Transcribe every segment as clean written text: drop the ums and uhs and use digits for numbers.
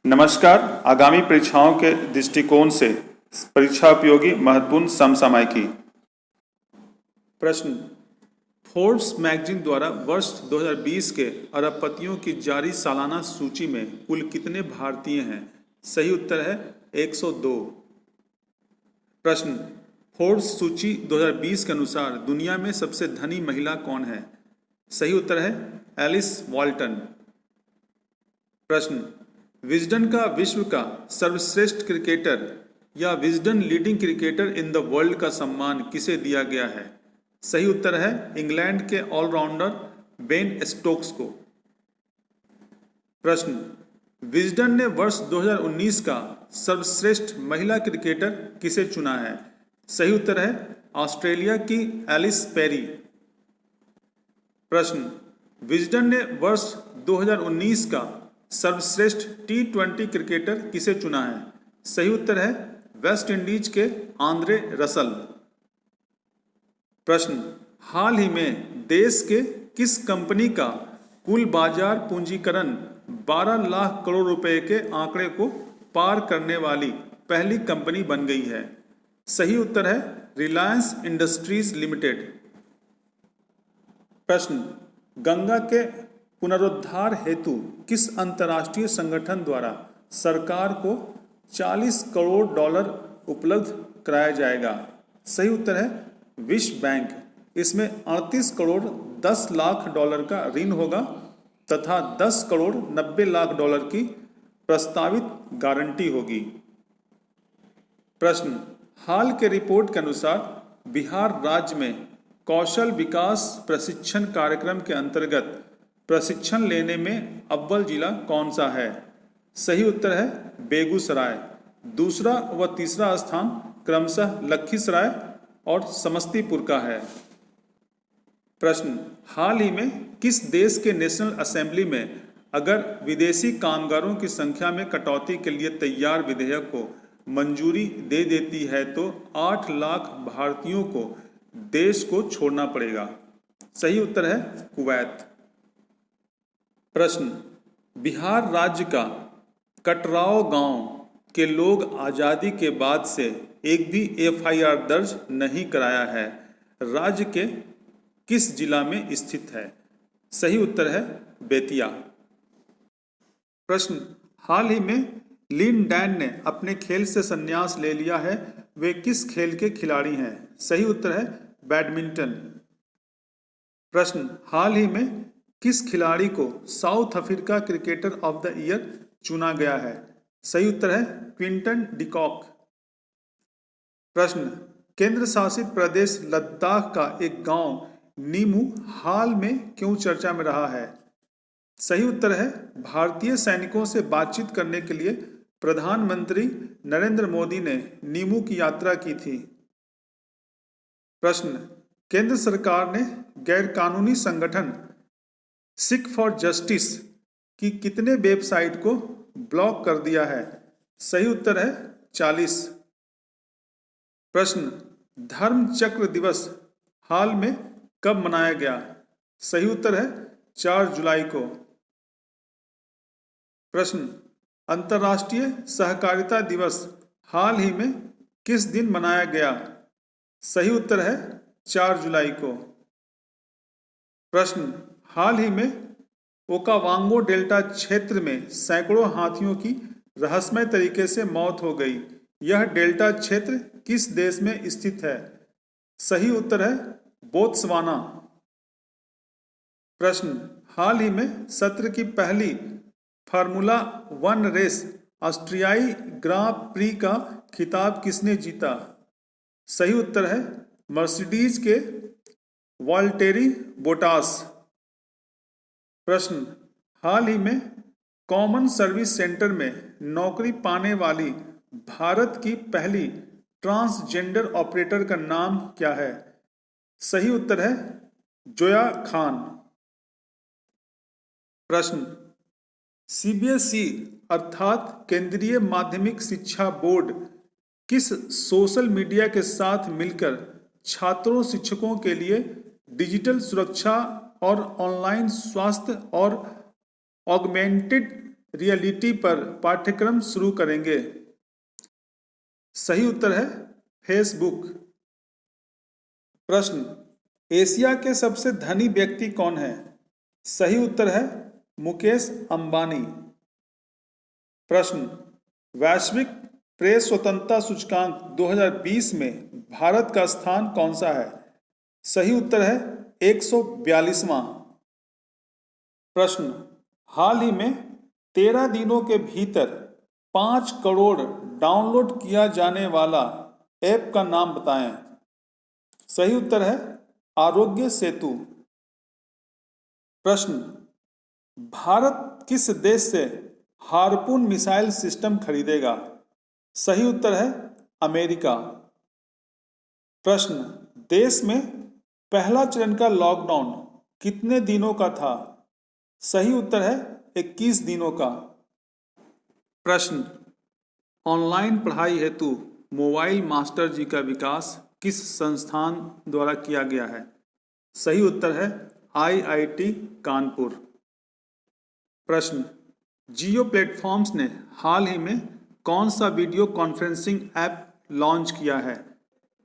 नमस्कार। आगामी परीक्षाओं के दृष्टिकोण से परीक्षा उपयोगी महत्वपूर्ण समसामयिकी। प्रश्न, फोर्ब्स मैगजीन द्वारा वर्ष 2020 के अरबपतियों की जारी सालाना सूची में कुल कितने भारतीय हैं? सही उत्तर है 102। प्रश्न, फोर्ब्स सूची 2020 के अनुसार दुनिया में सबसे धनी महिला कौन है? सही उत्तर है एलिस वॉल्टन। प्रश्न, विजडन का विश्व का सर्वश्रेष्ठ क्रिकेटर या Wisden leading cricketer in the world का सम्मान किसे दिया गया है? सही उत्तर है इंग्लैंड के ऑलराउंडर बेन स्टोक्स को। प्रश्न, विजडन ने वर्ष 2019 का सर्वश्रेष्ठ महिला क्रिकेटर किसे चुना है? सही उत्तर है ऑस्ट्रेलिया की एलिस पेरी। प्रश्न, विजडन ने वर्ष 2019 का सर्वश्रेष्ठ T20 क्रिकेटर किसे चुना है? सही उत्तर है वेस्ट इंडीज के आंद्रे रसल। प्रश्न, हाल ही में देश के किस कंपनी का कुल बाजार पूंजीकरण 12 लाख करोड़ रुपए के आंकड़े को पार करने वाली पहली कंपनी बन गई है? सही उत्तर है रिलायंस इंडस्ट्रीज लिमिटेड। प्रश्न, गंगा के पुनरुद्धार हेतु किस अंतर्राष्ट्रीय संगठन द्वारा सरकार को 40 करोड़ डॉलर उपलब्ध कराया जाएगा? सही उत्तर है विश्व बैंक। इसमें 38 करोड़ 10 लाख डॉलर का ऋण होगा तथा 10 करोड़ 90 लाख डॉलर की प्रस्तावित गारंटी होगी। प्रश्न, हाल के रिपोर्ट के अनुसार बिहार राज्य में कौशल विकास प्रशिक्षण कार्यक्रम के अंतर्गत प्रशिक्षण लेने में अव्वल जिला कौन सा है? सही उत्तर है बेगूसराय। दूसरा व तीसरा स्थान क्रमशः लखीसराय और समस्तीपुर का है। प्रश्न, हाल ही में किस देश के नेशनल असेंबली में अगर विदेशी कामगारों की संख्या में कटौती के लिए तैयार विधेयक को मंजूरी दे देती है तो 8 लाख भारतीयों को देश को छोड़ना पड़ेगा? सही उत्तर है कुवैत। प्रश्न, बिहार राज्य का कटराव गांव के लोग आज़ादी के बाद से एक भी FIR दर्ज नहीं कराया है, राज्य के किस जिला में स्थित है? सही उत्तर है बेतिया। प्रश्न, हाल ही में लिन डैन ने अपने खेल से संन्यास ले लिया है, वे किस खेल के खिलाड़ी हैं? सही उत्तर है बैडमिंटन। प्रश्न, हाल ही में किस खिलाड़ी को south Africa cricketer of the year चुना गया है? सही उत्तर है क्विंटन डिकॉक। प्रश्न, केंद्र शासित प्रदेश लद्दाख का एक गांव नीमू हाल में क्यों चर्चा में रहा है? सही उत्तर है भारतीय सैनिकों से बातचीत करने के लिए प्रधानमंत्री नरेंद्र मोदी ने नीमू की यात्रा की थी। प्रश्न, केंद्र सरकार ने गैरकानूनी संगठन सिख फॉर जस्टिस की कितने वेबसाइट को ब्लॉक कर दिया है? सही उत्तर है 40। प्रश्न, धर्म चक्र दिवस हाल में कब मनाया गया? सही उत्तर है 4 जुलाई को। प्रश्न, अंतर्राष्ट्रीय सहकारिता दिवस हाल ही में किस दिन मनाया गया? सही उत्तर है 4 जुलाई को। प्रश्न, हाल ही में ओकावांगो डेल्टा क्षेत्र में सैकड़ों हाथियों की रहस्यमय तरीके से मौत हो गई। यह डेल्टा क्षेत्र किस देश में स्थित है? सही उत्तर है बोत्सवाना। प्रश्न, हाल ही में सत्र की पहली फार्मूला 1 रेस ऑस्ट्रियाई ग्रां प्री का खिताब किसने जीता? सही उत्तर है मर्सिडीज के वाल्टेरी बोटास। प्रश्न, हाल ही में कॉमन सर्विस सेंटर में नौकरी पाने वाली भारत की पहली ट्रांसजेंडर ऑपरेटर का नाम क्या है? सही उत्तर है जोया खान। प्रश्न, CBSE अर्थात केंद्रीय माध्यमिक शिक्षा बोर्ड किस सोशल मीडिया के साथ मिलकर छात्रों शिक्षकों के लिए डिजिटल सुरक्षा और ऑनलाइन स्वास्थ्य और ऑगमेंटेड रियलिटी पर पाठ्यक्रम शुरू करेंगे? सही उत्तर है फेसबुक। प्रश्न, एशिया के सबसे धनी व्यक्ति कौन है? सही उत्तर है मुकेश अंबानी। प्रश्न, वैश्विक प्रेस स्वतंत्रता सूचकांक 2020 में भारत का स्थान कौन सा है? सही उत्तर है 142वां। प्रश्न, हाल ही में 13 दिनों के भीतर 5 करोड़ डाउनलोड किया जाने वाला ऐप का नाम बताएं। सही उत्तर है आरोग्य सेतु। प्रश्न, भारत किस देश से हार्पून मिसाइल सिस्टम खरीदेगा? सही उत्तर है अमेरिका। प्रश्न, देश में पहला चरण का लॉकडाउन कितने दिनों का था? सही उत्तर है 21 दिनों का। प्रश्न, ऑनलाइन पढ़ाई हेतु मोबाइल मास्टर जी का विकास किस संस्थान द्वारा किया गया है? सही उत्तर है IIT कानपुर। प्रश्न, जियो प्लेटफॉर्म्स ने हाल ही में कौन सा वीडियो कॉन्फ्रेंसिंग ऐप लॉन्च किया है?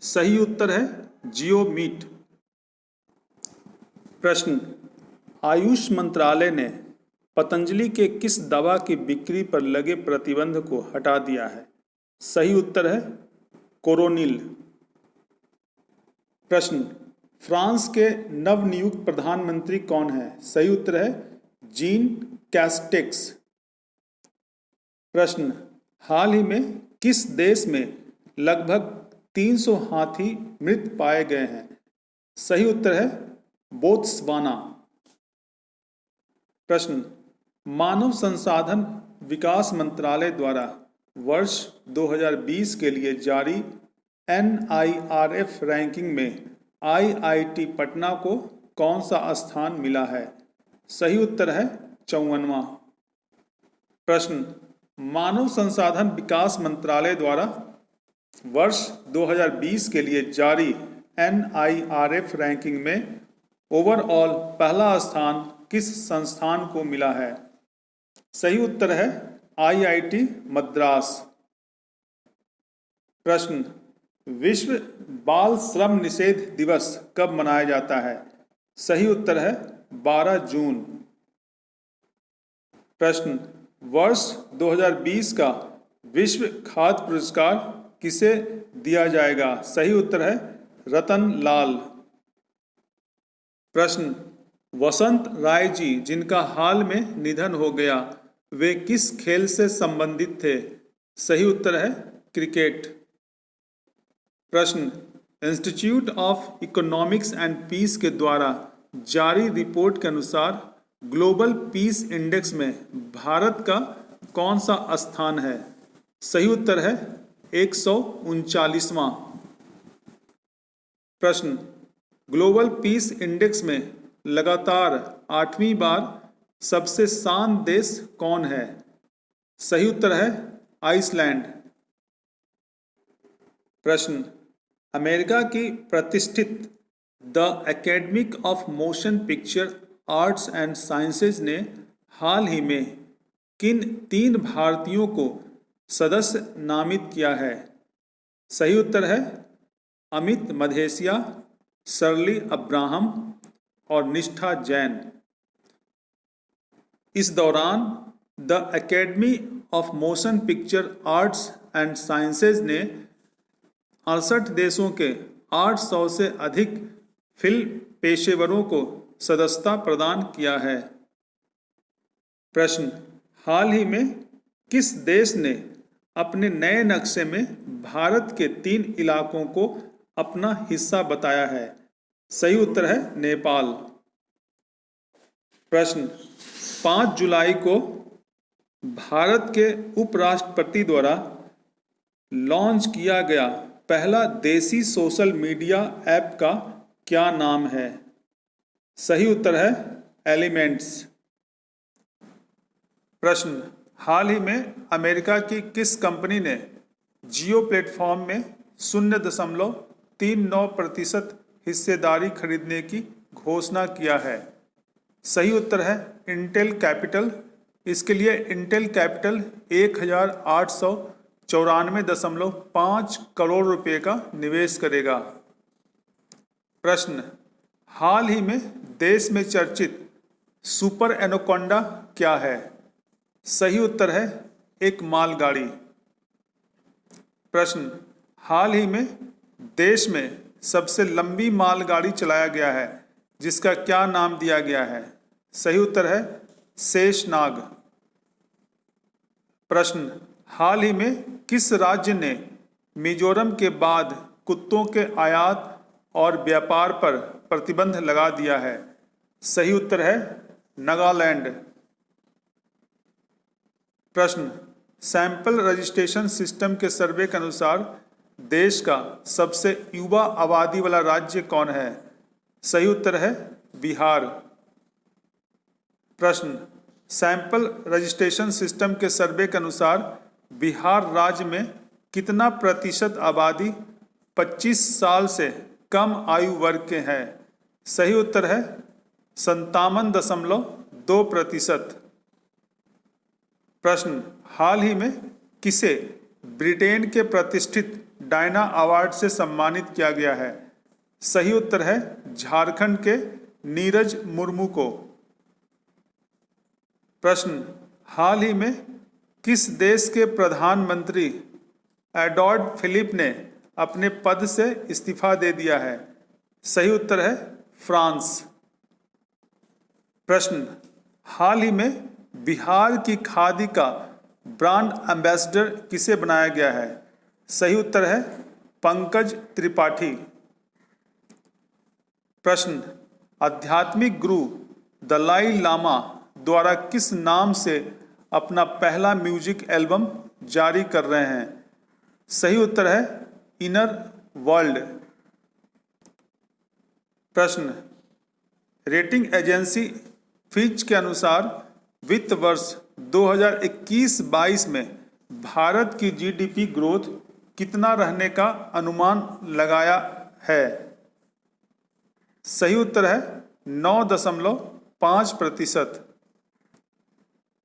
सही उत्तर है जियो मीट। प्रश्न, आयुष मंत्रालय ने पतंजलि के किस दवा की बिक्री पर लगे प्रतिबंध को हटा दिया है? सही उत्तर है कोरोनिल। प्रश्न, फ्रांस के नवनियुक्त प्रधानमंत्री कौन है? सही उत्तर है जीन कैस्टेक्स। प्रश्न, हाल ही में किस देश में लगभग 300 हाथी मृत पाए गए हैं? सही उत्तर है बोत्सवाना। प्रश्न, मानव संसाधन विकास मंत्रालय द्वारा वर्ष 2020 के लिए जारी NIRF रैंकिंग में IIT पटना को कौन सा स्थान मिला है? सही उत्तर है 54वां। प्रश्न, मानव संसाधन विकास मंत्रालय द्वारा वर्ष 2020 के लिए जारी NIRF रैंकिंग में ओवरऑल पहला स्थान किस संस्थान को मिला है? सही उत्तर है IIT मद्रास। प्रश्न, विश्व बाल श्रम निषेध दिवस कब मनाया जाता है? सही उत्तर है 12 जून। प्रश्न, वर्ष 2020 का विश्व खाद्य पुरस्कार किसे दिया जाएगा? सही उत्तर है रतन लाल। प्रश्न, वसंत राय जी जिनका हाल में निधन हो गया वे किस खेल से संबंधित थे? सही उत्तर है क्रिकेट। प्रश्न, institute of economics and peace के द्वारा जारी रिपोर्ट के अनुसार ग्लोबल पीस इंडेक्स में भारत का कौन सा स्थान है? सही उत्तर है 139वां। प्रश्न, ग्लोबल पीस इंडेक्स में लगातार 8वीं बार सबसे शांत देश कौन है? सही उत्तर है आइसलैंड। प्रश्न, अमेरिका की प्रतिष्ठित the academy of motion picture arts and sciences ने हाल ही में किन 3 भारतीयों को सदस्य नामित किया है? सही उत्तर है अमित मधेसिया, शर्ली अब्राहम और निष्ठा जैन। इस दौरान the academy of motion picture arts and sciences ने 68 देशों के 800 से अधिक फिल्म पेशेवरों को सदस्यता प्रदान किया है। प्रश्न, हाल ही में किस देश ने अपने नए नक्शे में भारत के 3 इलाकों को अपना हिस्सा बताया है? सही उत्तर है नेपाल। प्रश्न, 5 जुलाई को भारत के उपराष्ट्रपति द्वारा लॉन्च किया गया पहला देसी सोशल मीडिया ऐप का क्या नाम है? सही उत्तर है एलिमेंट्स। प्रश्न, हाल ही में अमेरिका की किस कंपनी ने जियो प्लेटफॉर्म में 0.39% हिस्सेदारी खरीदने की घोषणा किया है? सही उत्तर है इंटेल कैपिटल इसके लिए इंटेल कैपिटल 1894.5 करोड़ रुपए का निवेश करेगा। प्रश्न, हाल ही में देश में चर्चित सुपर एनाकोंडा क्या है? सही उत्तर है एक मालगाड़ी। प्रश्न, हाल ही में देश में सबसे लंबी मालगाड़ी चलाया गया है जिसका क्या नाम दिया गया है? सही उत्तर है शेषनाग। प्रश्न, हाल ही में किस राज्य ने मिजोरम के बाद कुत्तों के आयात और व्यापार पर प्रतिबंध लगा दिया है? सही उत्तर है नागालैंड। प्रश्न, सैंपल रजिस्ट्रेशन सिस्टम के सर्वे के अनुसार देश का सबसे युवा आबादी वाला राज्य कौन है? सही उत्तर है बिहार। प्रश्न, सैंपल रजिस्ट्रेशन सिस्टम के सर्वे के अनुसार बिहार राज्य में कितना प्रतिशत आबादी 25 साल से कम आयु वर्ग के हैं? सही उत्तर है 57.2%। प्रश्न, हाल ही में किसे ब्रिटेन के प्रतिष्ठित डायना अवार्ड से सम्मानित किया गया है? सही उत्तर है झारखंड के नीरज मुर्मू को। प्रश्न, हाल ही में किस देश के प्रधानमंत्री एडवर्ड फिलिप ने अपने पद से इस्तीफा दे दिया है? सही उत्तर है फ्रांस। प्रश्न, हाल ही में बिहार की खादी का ब्रांड एम्बेसडर किसे बनाया गया है? सही उत्तर है पंकज त्रिपाठी। प्रश्न, आध्यात्मिक गुरु दलाई लामा द्वारा किस नाम से अपना पहला म्यूजिक एल्बम जारी कर रहे हैं? सही उत्तर है इनर वर्ल्ड। प्रश्न, रेटिंग एजेंसी फिच के अनुसार वित्त वर्ष 2021-22 में भारत की जीडीपी ग्रोथ कितना रहने का अनुमान लगाया है? सही उत्तर है 9.5%।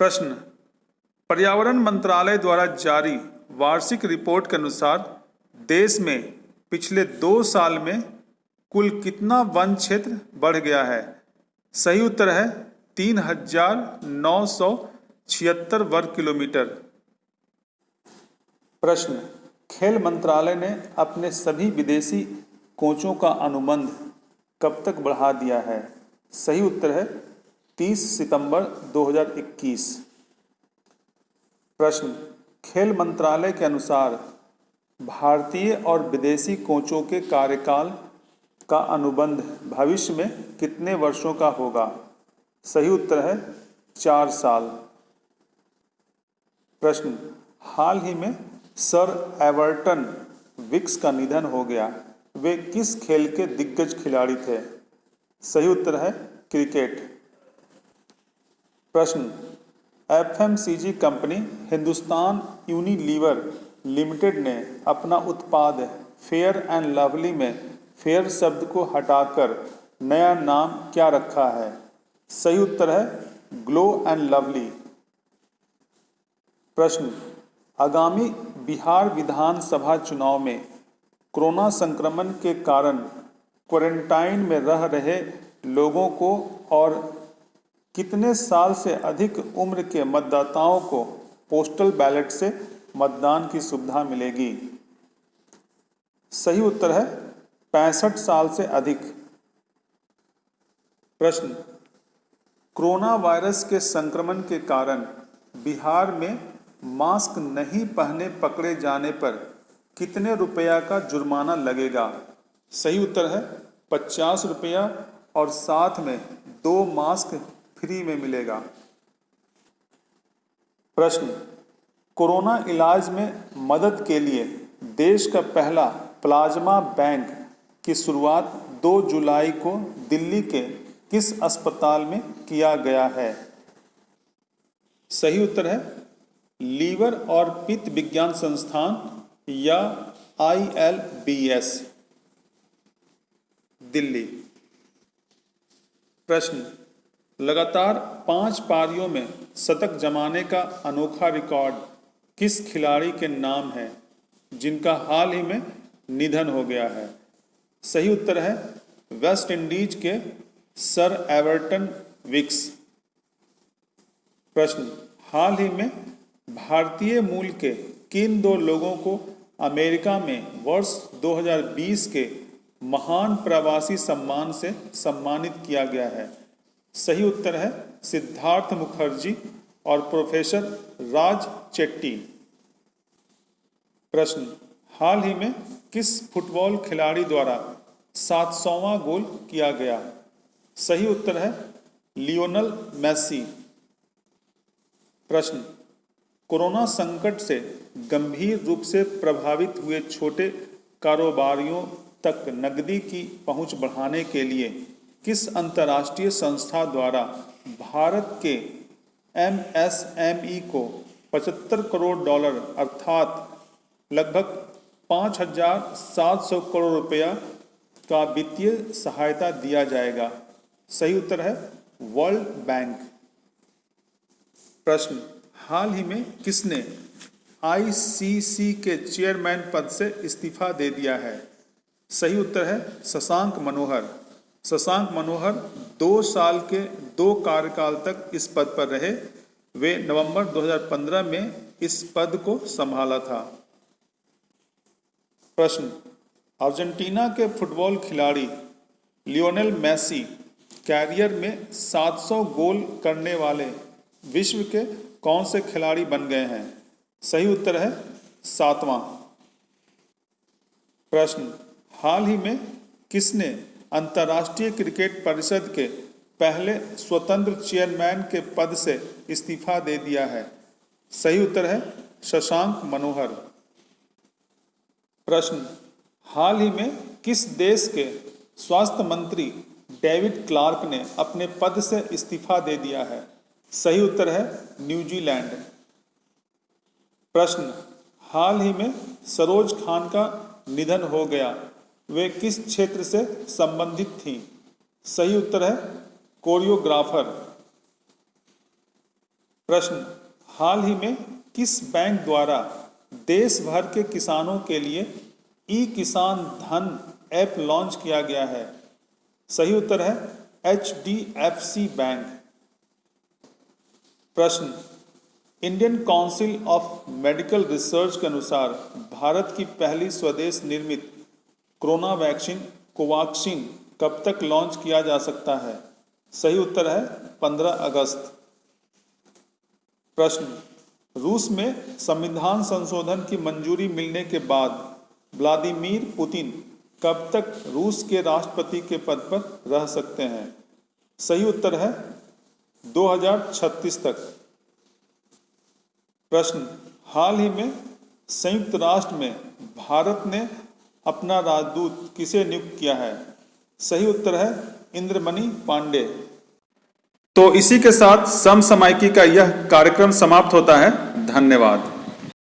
प्रश्न, पर्यावरण मंत्रालय द्वारा जारी वार्षिक रिपोर्ट के अनुसार देश में पिछले 2 साल में कुल कितना वन क्षेत्र बढ़ गया है? सही उत्तर है 3,976 वर्ग किलोमीटर। प्रश्न, खेल मंत्रालय ने अपने सभी विदेशी कोचों का अनुबंध कब तक बढ़ा दिया है? सही उत्तर है 30 सितंबर 2021। प्रश्न, खेल मंत्रालय के अनुसार भारतीय और विदेशी कोचों के कार्यकाल का अनुबंध भविष्य में कितने वर्षों का होगा? सही उत्तर है 4 साल। प्रश्न, हाल ही में सर एवर्टन विक्स का निधन हो गया, वे किस खेल के दिग्गज खिलाड़ी थे? सही उत्तर है क्रिकेट। प्रश्न, FMCG company Hindustan Unilever limited ने अपना उत्पाद फेयर एंड लवली में फेयर शब्द को हटाकर नया नाम क्या रखा है? सही उत्तर है ग्लो एंड लवली। प्रश्न, आगामी बिहार विधानसभा चुनाव में कोरोना संक्रमण के कारण क्वारंटाइन में रह रहे लोगों को और कितने साल से अधिक उम्र के मतदाताओं को पोस्टल बैलेट से मतदान की सुविधा मिलेगी? सही उत्तर है 65 साल से अधिक। प्रश्न, कोरोना वायरस के संक्रमण के कारण बिहार में मास्क नहीं पहने पकड़े जाने पर कितने रुपया का जुर्माना लगेगा? सही उत्तर है 50 रुपया और साथ में 2 मास्क फ्री में मिलेगा। प्रश्न, कोरोना इलाज में मदद के लिए देश का पहला प्लाज्मा बैंक की शुरुआत 2 जुलाई को दिल्ली के किस अस्पताल में किया गया है? सही उत्तर है लीवर और पित्त विज्ञान संस्थान या ILBS, दिल्ली। प्रश्न, लगातार 5 पारियों में शतक जमाने का अनोखा रिकॉर्ड किस खिलाड़ी के नाम है जिनका हाल ही में निधन हो गया है? सही उत्तर है वेस्ट इंडीज के सर एवर्टन विक्स। प्रश्न, हाल ही में भारतीय मूल के किन 2 लोगों को अमेरिका में वर्ष 2020 के महान प्रवासी सम्मान से सम्मानित किया गया है? सही उत्तर है सिद्धार्थ मुखर्जी और प्रोफेसर राज चेट्टी। प्रश्न, हाल ही में किस फुटबॉल खिलाड़ी द्वारा 700वां गोल किया गया? सही उत्तर है लियोनेल मेसी। प्रश्न, कोरोना संकट से गंभीर रूप से प्रभावित हुए छोटे कारोबारियों तक नकदी की पहुंच बढ़ाने के लिए किस अंतर्राष्ट्रीय संस्था द्वारा भारत के एमएसएमई को $75 करोड़ अर्थात लगभग 5,700 करोड़ रुपया का वित्तीय सहायता दिया जाएगा? सही उत्तर है वर्ल्ड बैंक। प्रश्न, हाल ही में किसने आईसीसी के चेयरमैन पद से इस्तीफा दे दिया है? सही उत्तर है शशांक मनोहर। शशांक मनोहर 2 साल के 2 कार्यकाल तक इस पद पर रहे। वे नवंबर 2015 में इस पद को संभाला था। प्रश्न, अर्जेंटीना के फुटबॉल खिलाड़ी लियोनेल मेसी कैरियर में 700 गोल करने वाले विश्व के कौन से खिलाड़ी बन गए हैं? सही उत्तर है 7वां। प्रश्न, हाल ही में किसने अंतर्राष्ट्रीय क्रिकेट परिषद के पहले स्वतंत्र चेयरमैन के पद से इस्तीफा दे दिया है? सही उत्तर है शशांक मनोहर। प्रश्न, हाल ही में किस देश के स्वास्थ्य मंत्री डेविड क्लार्क ने अपने पद से इस्तीफा दे दिया है? सही उत्तर है न्यूजीलैंड। प्रश्न, हाल ही में सरोज खान का निधन हो गया। वे किस क्षेत्र से संबंधित थीं? सही उत्तर है कोरियोग्राफर। प्रश्न, हाल ही में किस बैंक द्वारा देश भर के किसानों के लिए ई किसान धन ऐप लॉन्च किया गया है? सही उत्तर है HDFC बैंक। प्रश्न, Indian council of medical research के अनुसार भारत की पहली स्वदेश निर्मित कोरोना वैक्सीन कोवैक्सीन कब तक लॉन्च किया जा सकता है? सही उत्तर है 15 अगस्त। प्रश्न, रूस में संविधान संशोधन की मंजूरी मिलने के बाद व्लादिमीर पुतिन कब तक रूस के राष्ट्रपति के पद पर रह सकते हैं? सही उत्तर है 2036 तक। प्रश्न, हाल ही में संयुक्त राष्ट्र में भारत ने अपना राजदूत किसे नियुक्त किया है? सही उत्तर है इंद्रमणि पांडे। तो इसी के साथ समसामयिकी का यह कार्यक्रम समाप्त होता है। धन्यवाद।